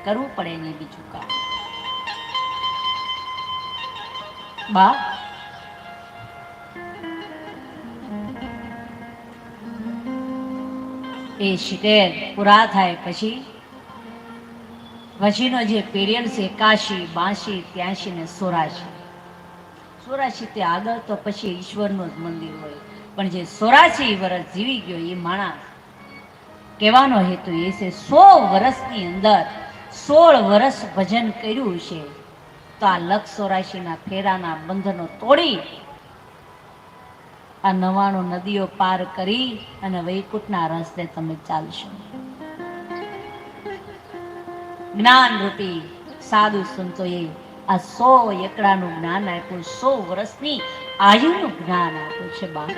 કરવું પડે ને બીજું કામ. બા એ 70 પૂરા થાય પછીનો જે પીરિયડ છે 81, 82, 83 ને 84. 84 તે આગળ તો પછી ઈશ્વરનું જ મંદિર હોય, પણ જે 84 વર્ષ જીવી ગયો એ માણસ, કહેવાનો હેતુ એ છે 100 વર્ષની અંદર 16 વર્ષ ભજન કર્યું છે, તો આ 184 ફેરાના બંધનો તોડી આ 99 નદીઓ પાર કરી અને વૈકુંઠના રસ્તે તમે ચાલશો. જ્ઞાન રૂપી સાધુ સંતોએ આ 100 એકડાનું જ્ઞાન આપ્યું, 100 વર્ષની આયુનું જ્ઞાન આપ્યું છે. બા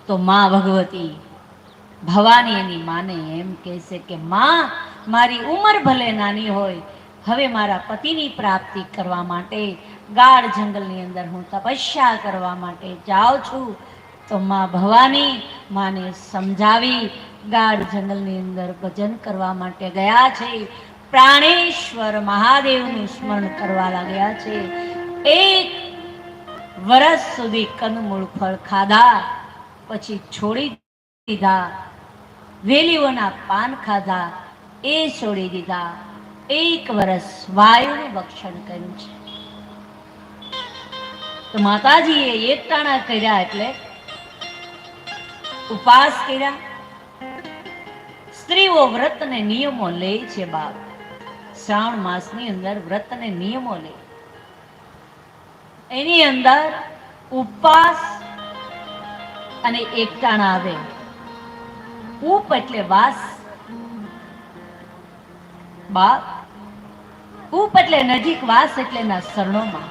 તો માં ભગવતી ભવાની એની માને એમ કહે છે કે માં, મારી ઉંમર ભલે નાની હોય, હવે મારા પતિની પ્રાપ્તિ કરવા માટે ગાઢ જંગલની અંદર હું તપસ્યા કરવા માટે જાઉં છું. તો માં ભવાની માને સમજાવી ગાઢ જંગલની અંદર ભજન કરવા માટે ગયા છે. પ્રાણેશ્વર મહાદેવનું સ્મરણ કરવા લાગ્યા છે. 1 વર્ષ સુધી કંદમૂળ ફળ ખાધા, પછી છોડી દીધા. વેલીઓના પાન ખાધા, એ છોડી દીધા. 1 વર્ષ વાયુનું ભક્ષણ કર્યું છે. તો માતાજીએ એકટાણા કર્યા એટલે ઉપવાસ કર્યા. સ્ત્રીઓ વ્રત ને નિયમો લે છે. બાપ શ્રાવણ માસની અંદર વ્રત ને નિયમો લે, એની અંદર ઉપવાસ અને એકટાણા આવે. ઉપ એટલે વાસ, બાપ ઉપ એટલે નજીક, વાસ એટલે ના શરણોમાં.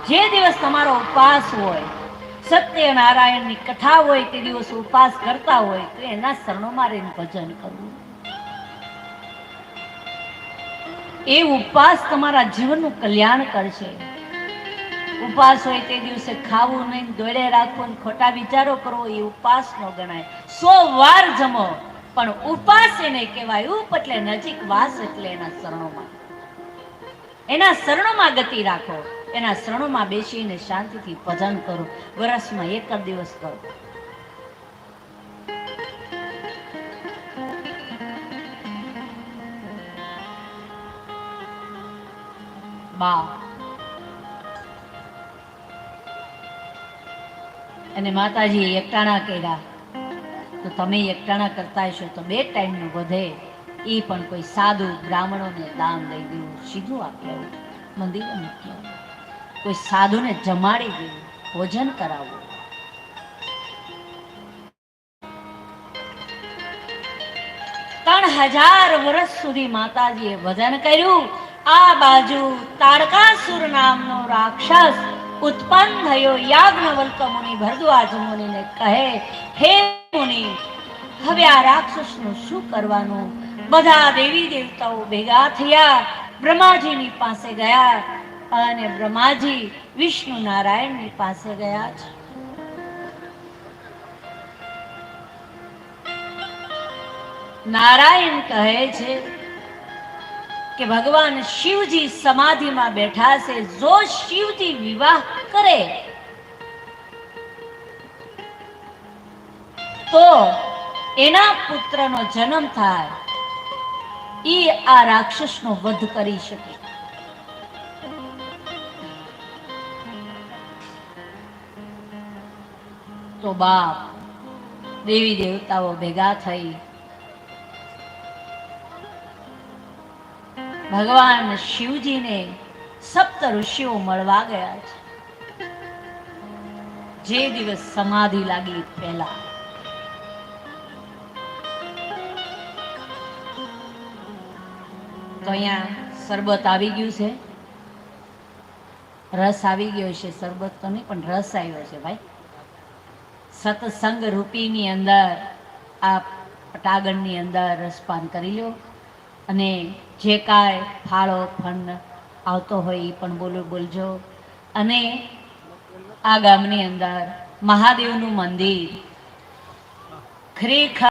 જે દિવસ તમારો ઉપવાસ હોય, સત્યનારાયણની કથા હોય, તે દિવસ ઉપવાસ કરતા હોય તો એના શરણોમાં રહીને ભજન કરવું. એ ઉપવાસ તમારા જીવનનું કલ્યાણ કરશે. ઉપવાસ હોય તે દિવસે ખાવું નહીં, દોડે રાખવું, ખોટા વિચારો કરવો, એ ઉપવાસ ન ગણાય. 100 વાર જમો, પણ ઉપવાસ એને કહેવાય. ઉપ એટલે નજીક, વાસ એટલે એના શરણોમાં. એના શરણોમાં ગતિ રાખો, એના શરણોમાં બેસીને શાંતિથી ભજન કરો. વર્ષમાં 1 જ દિવસ કરો. બા અને માતાજીએ એકટાણા કર્યા. તો તમે એકટાણા કરતા હશો તો 2 ટાઈમનું વધે, એ પણ કોઈ સાધુ બ્રાહ્મણોને દાન દઈ દેવું, સીધું આપી આવું, મંદિરે મૂકી આવું. કોઈ સાધુને જમાડી દેવું, ભોજન કરાવવું. ત્રણ 3000 વર્ષ સુધી માતાજીએ ભજન કર્યું. આ બાજુ તારકાસુર નામનો રાક્ષસ ઉત્પન્ન થયો. યાજ્ઞવલ્ક મુનિ ભરદ્વાજ મુનિને કહે, હે મુનિ, હવે આ રાક્ષસનું શું કરવાનું? બધા દેવી દેવતાઓ ભેગા થયા, બ્રહ્માજીની પાસે ગયા, અને બ્રહ્માજી વિષ્ણુ નારાયણની પાસે ગયા છે. નારાયણ કહે છે કે ભગવાન શિવજી સમાધિમાં બેઠા છે. જો શિવજી વિવાહ કરે તો એના પુત્રનો જન્મ થાય, એ આ રાક્ષસનો વધ કરી શકે. તો બાપ દેવી દેવતાઓ ભેગા થઈ ભગવાન શિવજીને સપ્ત ઋષિઓ મળવા ગયા છે. જે દિવસ સમાધિ લાગી પહેલા તો અહીંયા શરબત આવી ગયું છે, રસ આવી ગયો છે. શરબત તો નહીં પણ રસ આવ્યો છે ભાઈ. સત્સંગ રૂપીની અંદર આ પટાગણની અંદર રસપાન કરી લો, અને જે કાંઈ ફાળો ફંડ આવતો હોય એ પણ બોલજો. અને આ ગામની અંદર મહાદેવનું મંદિર ખરેખર